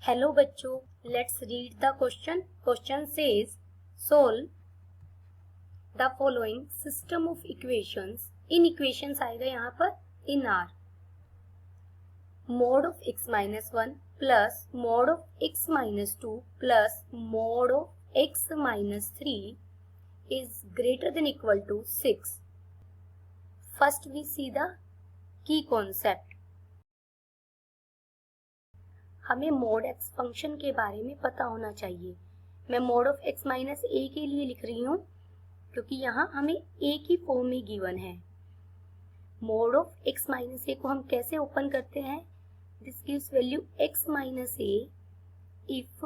Hello बच्चों, let's read the question. Question says solve the following system of equations. In equations आएगा यहाँ पर इन are. mod of x minus 1 plus mod of x minus 2 plus mod of x minus 3 is greater than equal to 6. First we see the key concept. हमें mod x function के बारे में पता होना चाहिए. मैं mod of x minus a के लिए लिख रही हूँ क्योंकि यहाँ हमें a की फॉर्म में गिवन है. mod of x minus a को हम कैसे ओपन करते हैं? This gives value x minus a if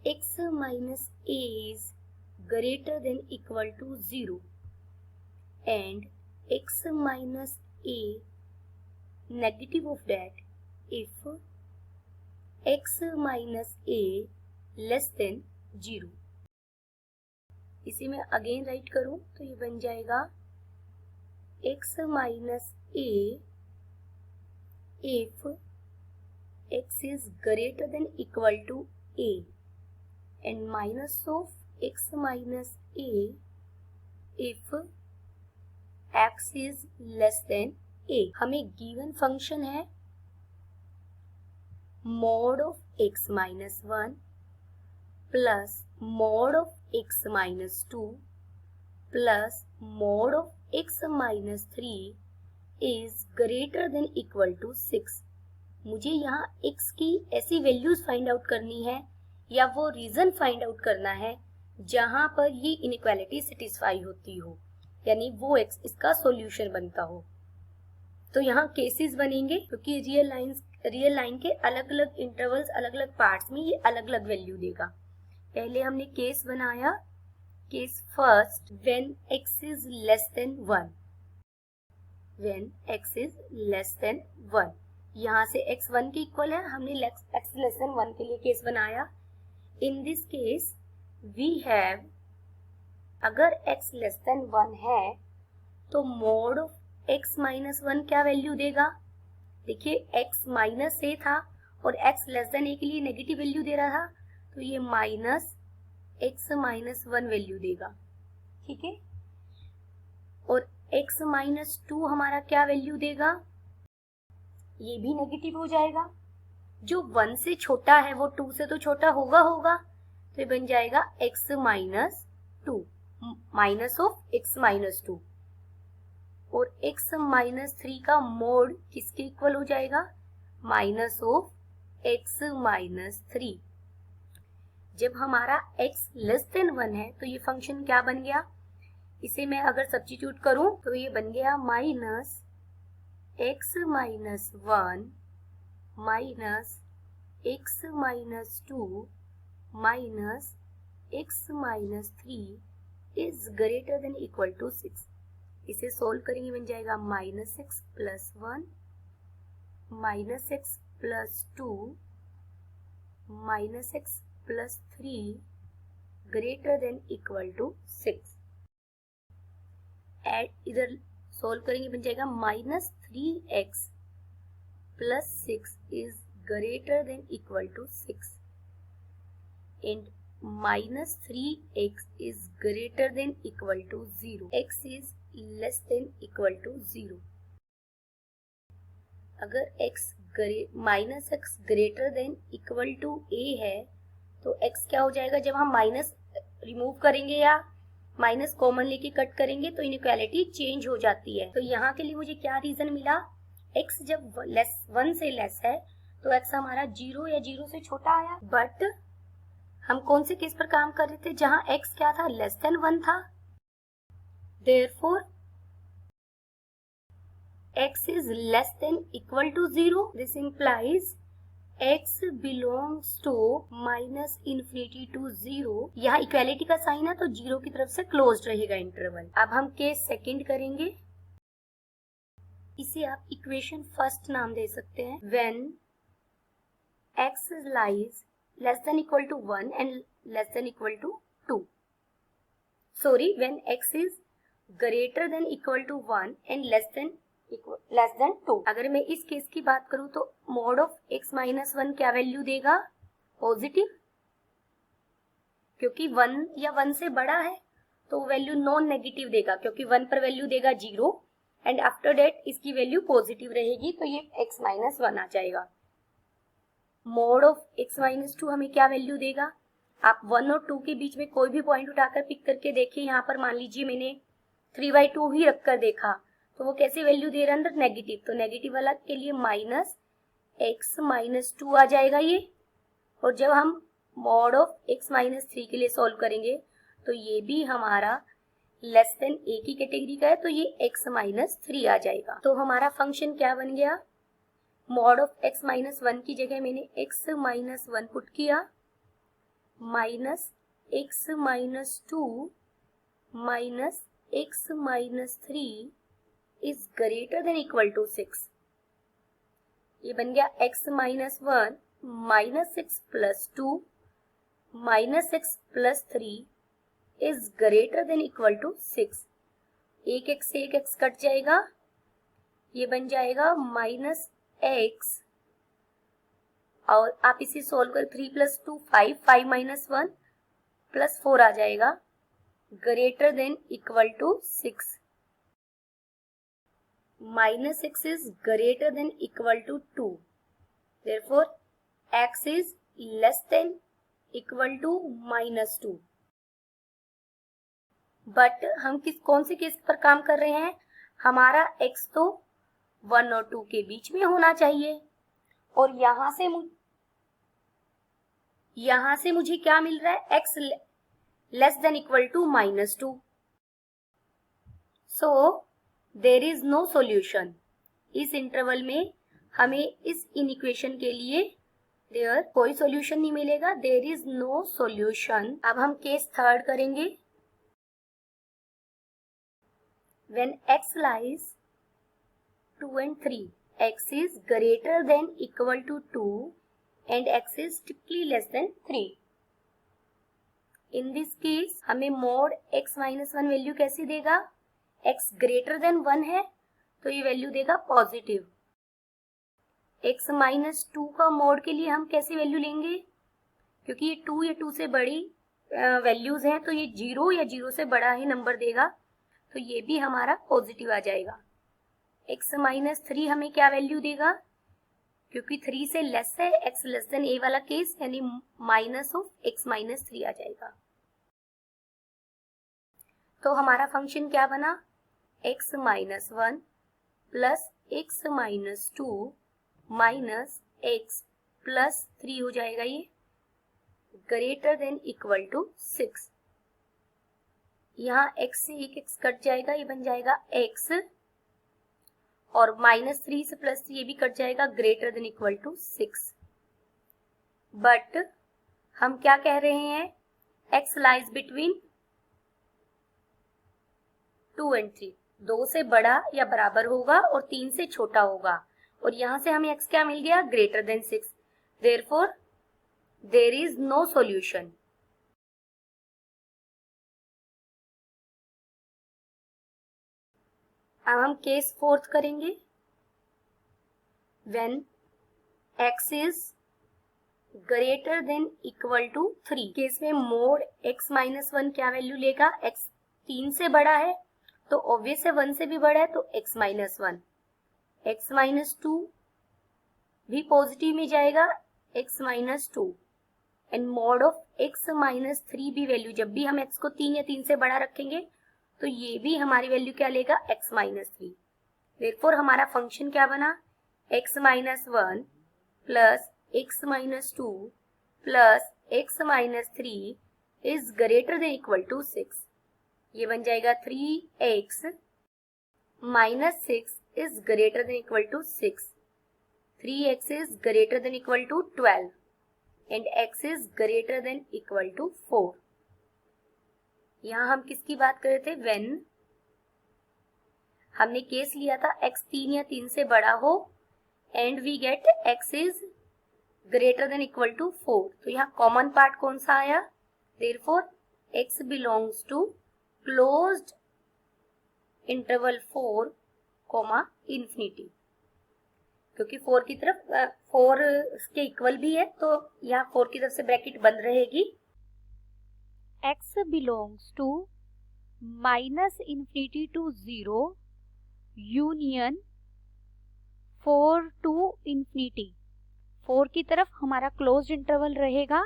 x minus a is greater than equal to 0 and x minus a negative of that if x minus a less than 0. इसे मैं again right करूं तो ये बन जाएगा x minus a if x is greater than equal to a and minus of x minus a if x is less than a. हमें given function है mod of x minus 1 plus mod of x minus 2 plus mod of x minus 3 is greater than equal to 6. मुझे यहाँ x की ऐसी values find out करनी है या वो रीजन फाइंड आउट करना है जहां पर ये इनइक्वालिटी सेटिस्फाई होती हो, यानी वो x इसका सॉल्यूशन बनता हो. तो यहाँ केसेस बनेंगे क्योंकि रियल लाइन के अलग अलग इंटरवल्स अलग अलग पार्ट्स में ये अलग अलग वैल्यू देगा. पहले हमने केस बनाया. Case first, when x is less than 1. When x is less than 1, यहाँ से x 1 के इक्वल है. हमने x लेस देन 1 के लिए केस बनाया. In this case we have, अगर x लेस देन 1 है तो मोड ऑफ x माइनस 1 क्या वैल्यू देगा? देखिए x माइनस a था और x लेस देन a के लिए नेगेटिव वैल्यू दे रहा था, तो ये माइनस x माइनस 1 वैल्यू देगा. ठीक है. और x माइनस 2 हमारा क्या वैल्यू देगा? ये भी नेगेटिव हो जाएगा. जो 1 से छोटा है वो 2 से तो छोटा होगा, तो ये बन जाएगा x minus 2 minus of x minus 2. और x माइनस 3 का मोड किसके इक्वल हो जाएगा? Minus of x minus 3. जब हमारा x लेस देन 1 है तो ये फंक्शन क्या बन गया? इसे मैं अगर सब्स्टिट्यूट करूं तो ये बन गया minus x minus 1 minus x minus 2 minus x minus 3 is greater than equal to 6. इसे सोल्व करेंगे बन जाएगा minus x plus 1 minus x plus 2 minus x plus 3 greater than equal to 6. Add इधर सोल्व करेंगे बन जाएगा minus 3x plus 6 is greater than equal to 6 and minus 3x is greater than equal to 0. x is less than equal to 0. अगर x minus x greater than equal to a है तो x क्या हो जाएगा? जब हम minus remove करेंगे या माइनस कॉमन लेके कट करेंगे तो इनइक्वालिटी चेंज हो जाती है. तो यहाँ के लिए मुझे क्या रीजन मिला? x जब 1 से लेस है तो x हमारा 0 या 0 से छोटा आया. बट हम कौन से केस पर काम कर रहे थे जहां x क्या था? लेस देन 1 था. Therefore x is less than equal to 0. This implies x belongs to minus infinity to 0. यहाँ इक्वालिटी का साइन है तो 0 की तरफ से क्लोज्ड रहेगा इंटरवल. अब हम केस सेकंड करेंगे. इसे आप इक्वेशन फर्स्ट नाम दे सकते हैं. When x lies less than equal to 1 and less than equal to 2. Sorry, when x is greater than equal to 1 and less than less than 2। अगर मैं इस केस की बात करूं तो मॉड ऑफ x माइनस 1 क्या वैल्यू देगा? Positive, क्योंकि 1 या 1 से बड़ा है तो वैल्यू नॉन नेगेटिव देगा, क्योंकि 1 पर वैल्यू देगा 0 एंड आफ्टर दैट इसकी वैल्यू पॉजिटिव रहेगी, तो ये x माइनस 1 आ जाएगा। मॉड ऑफ x माइनस 2 हमें क्या वैल्यू देगा? आप 1 और 2 के बीच में कोई भी पॉइंट उठाकर पिक करके देखिए। यहाँ पर मान लीजिए मैंने 3/2 ही रखकर देखा, तो वो कैसी वैल्यू दे रहा है अंदर? नेगेटिव, तो नेगेटिव वाला के लिए माइनस x माइनस 2 आ जाएगा ये। और जब हम मॉड ऑफ x माइनस 3 के लिए सॉल्व करेंगे तो ये भी हमारा लेस देन a की कैटेगरी का है, तो ये x माइनस 3 आ जाएगा। तो हमारा फंक्शन क्या बन गया? मॉड ऑफ x माइनस 1 की जगह मैंने x माइनस 1 पुट किया, minus x minus 2 minus x minus 3 is greater than equal to 6। ये बन गया x minus 1 minus 6 plus 2 minus 6 plus 3 is greater than equal to 6। एक x से एक x कट जाएगा, ये बन जाएगा माइनस x, और आप इसे सॉल्व कर 3 प्लस 2 5, 5 माइनस 1 प्लस 4 आ जाएगा, greater than equal to 6। Minus 6 is greater than equal to 2, therefore x is less than equal to minus 2। But हम कौन से केस पर काम कर रहे हैं? हमारा x तो 1 और 2 के बीच में होना चाहिए, और यहां से मुझे क्या मिल रहा है? x less than equal to minus 2। So there is no solution. इस इंटरवल में हमें इस इनइक्वेशन के लिए कोई सॉल्यूशन नहीं मिलेगा, देर इज नो सॉल्यूशन। अब हम केस थर्ड करेंगे। When x lies 2 and 3, x is greater than equal to 2 and x is strictly less than 3। In this case हमें मॉड x माइनस 1 वैल्यू कैसी देगा? x ग्रेटर देन 1 है तो ये value देगा पॉजिटिव। x माइनस 2 का mod के लिए हम कैसी वैल्यू लेंगे? क्योंकि ये 2 या 2 से बड़ी वैल्यूज हैं तो ये 0 या 0 से बड़ा ही नंबर देगा, तो ये भी हमारा पॉजिटिव आ जाएगा। x माइनस 3 हमें क्या वैल्यू देगा? क्योंकि 3 से लेस है, x लेस देन a वाला केस, यानी माइनस ऑफ x माइनस 3 आ जाएगा। तो हमारा फंक्शन क्या बना? x minus 1 plus x minus 2 minus x plus 3 हो जाएगा, ये ग्रेटर देन इक्वल टू 6। यहाँ x से एक x कट जाएगा, ये बन जाएगा x, और माइनस 3 से प्लस 3 ये भी कट जाएगा, greater than equal to 6। But हम क्या कह रहे हैं? x लाइज बिटवीन 2 and 3, 2 से बड़ा या बराबर होगा और 3 से छोटा होगा, और यहां से हमें x क्या मिल गया? Greater than 6। Therefore there is no solution. अब हम केस फोर्थ करेंगे। When x is greater than equal to 3, case में मोड x माइनस 1 क्या वैल्यू लेगा? x 3 से बड़ा है तो ऑब्वियस है 1 से भी बड़ा है, तो x माइनस 1। x माइनस 2 भी पॉजिटिव में जाएगा, x minus 2, and mod of x minus 3 भी वैल्यू, जब भी हम x को 3 या 3 से बड़ा रखेंगे तो ये भी हमारी वैल्यू क्या लेगा? x minus 3। देयरफॉर हमारा फंक्शन क्या बना? x minus 1 plus x minus 2 plus x minus 3 is greater than equal to 6। ये बन जाएगा 3x minus 6 is greater than equal to 6। 3x is greater than equal to 12 and x is greater than equal to 4। यहाँ हम किसकी बात कर रहे थे? व्हेन हमने केस लिया था x 3 या 3 से बड़ा हो and we get x is greater than equal to 4। तो यहाँ कॉमन पार्ट कौन सा आया? Therefore x belongs to closed interval 4 comma infinity, क्योंकि 4 की तरफ 4 के इक्वल भी है तो यहाँ 4 की तरफ से ब्रैकेट बंद रहेगी। x belongs to minus infinity to 0 union 4 to infinity. 4 की तरफ हमारा क्लोज्ड इंटरवल रहेगा,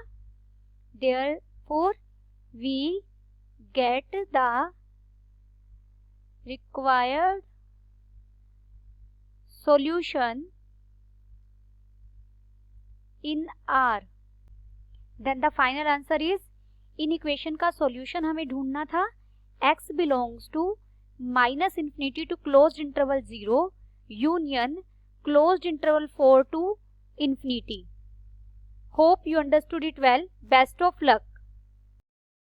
therefore we get the required solution in R। then the final answer is, इन इक्वेशन का सॉल्यूशन हमें ढूंढना था x belongs to minus infinity to closed interval 0 union closed interval 4 to infinity। Hope you understood it well. Best of luck.